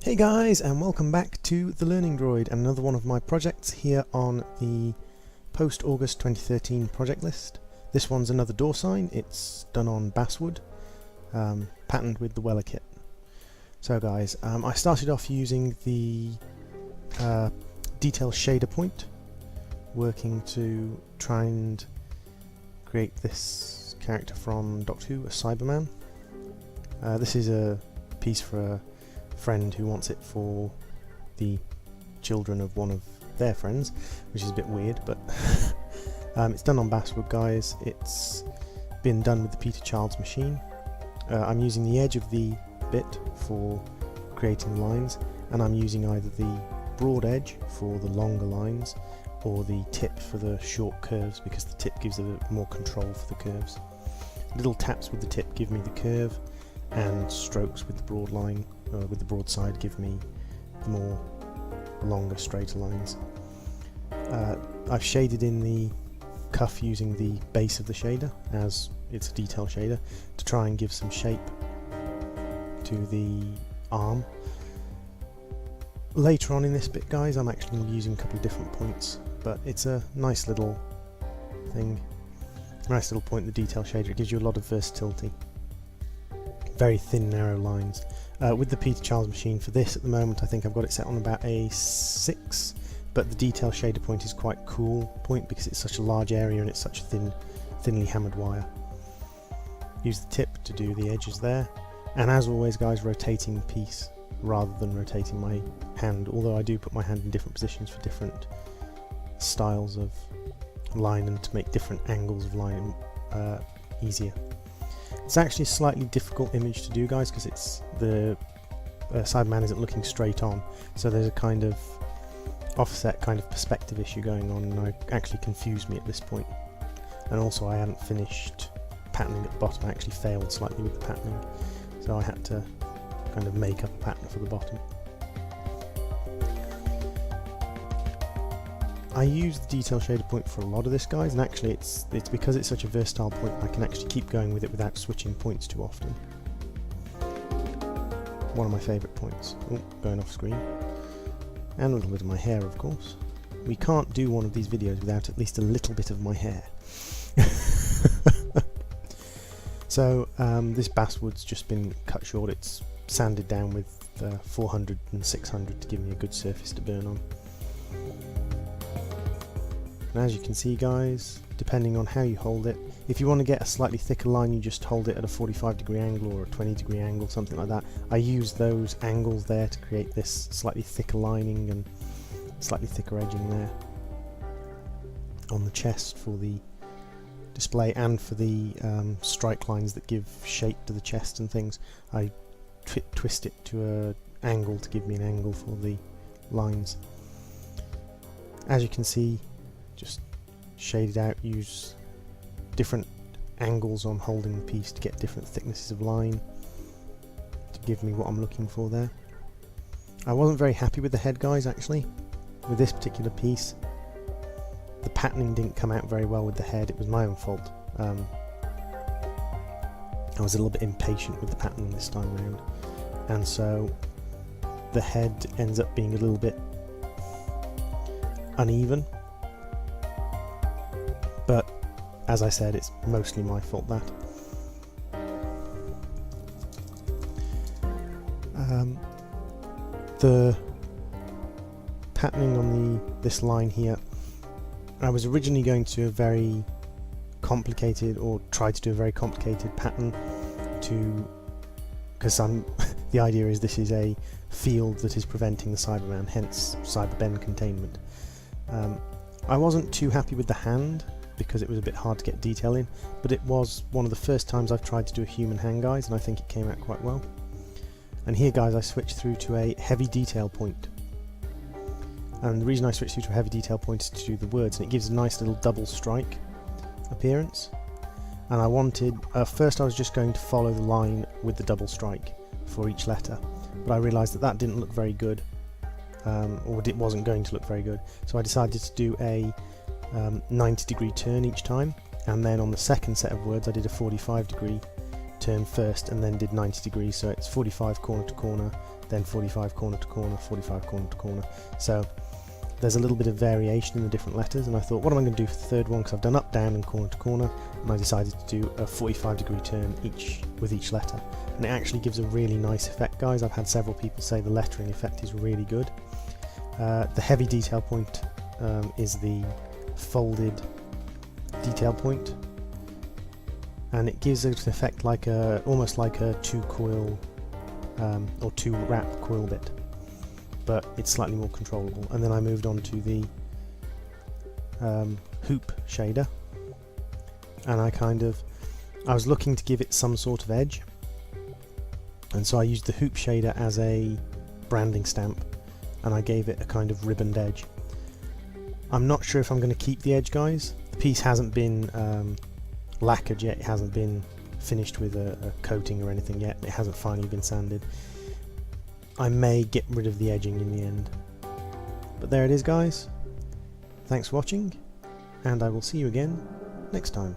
Hey guys, and welcome back to Thelearningdroid, another one of my projects here on the post-August 2013 project list. This one's another door sign. It's done on basswood, patterned with the Weller kit. So guys, I started off using the detail shader point, working to try and create this character from Doctor Who, a Cyberman. This is a piece for a friend who wants it for the children of one of their friends, which is a bit weird, but it's done on basswood, guys. It's been done with the Peter Child's machine. I'm using the edge of the bit for creating lines, and I'm using either the broad edge for the longer lines or the tip for the short curves, because the tip gives a bit more control for the curves. Little taps with the tip give me the curve, and strokes with the broad line, with the broad side, give me the more longer, straighter lines. I've shaded in the cuff using the base of the shader, as it's a detail shader, to try and give some shape to the arm. Later on in this bit, guys, I'm actually going to be using a couple of different points, but it's a nice little thing, nice little point, the detail shader. It gives you a lot of versatility. Very thin, narrow lines. With the Peter Child's machine, for this at the moment, I think I've got it set on about a 6, but the detail shader point is quite cool point because it's such a large area and it's such a thinly hammered wire. Use the tip to do the edges there, and as always, guys, rotating the piece rather than rotating my hand, although I do put my hand in different positions for different styles of line and to make different angles of line easier. It's actually a slightly difficult image to do, guys, because it's the Cyberman isn't looking straight on, so there's a kind of offset kind of perspective issue going on, and it actually confused me at this point. And also I hadn't finished patterning at the bottom. I actually failed slightly with the patterning, so I had to kind of make up a pattern for the bottom. I use the detail shader point for a lot of this, guys, and actually it's because it's such a versatile point, I can actually keep going with it without switching points too often. One of my favourite points. Oh, going off screen. And a little bit of my hair, of course. We can't do one of these videos without at least a little bit of my hair. So this basswood's just been cut short. It's sanded down with 400 and 600 to give me a good surface to burn on. And as you can see, guys, depending on how you hold it, if you want to get a slightly thicker line, you just hold it at a 45-degree angle or a 20-degree angle, something like that. I use those angles there to create this slightly thicker lining and slightly thicker edging there on the chest for the display, and for the strike lines that give shape to the chest and things. I twist it to an angle to give me an angle for the lines. As you can see, just shade it out, use different angles on holding the piece to get different thicknesses of line to give me what I'm looking for there. I wasn't very happy with the head, guys, actually, with this particular piece. The patterning didn't come out very well with the head. It was my own fault. I was a little bit impatient with the patterning this time around, and so the head ends up being a little bit uneven. But as I said, it's mostly my fault, that. The patterning on this line here, I was originally going to do a very complicated, or try to do a very complicated pattern because the idea is this is a field that is preventing the Cyberman, hence Cyberben containment. I wasn't too happy with the hand, because it was a bit hard to get detail in, but it was one of the first times I've tried to do a human hand, guys, and I think it came out quite well. And here, guys, I switched through to a heavy detail point, and the reason I switched through to a heavy detail point is to do the words, and it gives a nice little double strike appearance. And I wanted, first I was just going to follow the line with the double strike for each letter, but I realised that didn't look very good, or it wasn't going to look very good, so I decided to do a 90-degree turn each time, and then on the second set of words I did a 45-degree turn first and then did 90 degrees, so it's 45 corner to corner, then 45 corner to corner, 45 corner to corner. So there's a little bit of variation in the different letters, and I thought, what am I going to do for the third one, because I've done up, down and corner to corner, and I decided to do a 45-degree turn with each letter. And it actually gives a really nice effect, guys. I've had several people say the lettering effect is really good. The heavy detail point is the folded detail point, and it gives it an effect like almost like a 2-coil or 2-wrap coil bit, but it's slightly more controllable. And then I moved on to the hoop shader, and I was looking to give it some sort of edge, and so I used the hoop shader as a branding stamp, and I gave it a kind of ribboned edge. I'm not sure if I'm going to keep the edge, guys. The piece hasn't been lacquered yet, it hasn't been finished with a coating or anything yet, it hasn't finally been sanded. I may get rid of the edging in the end. But there it is, guys. Thanks for watching, and I will see you again next time.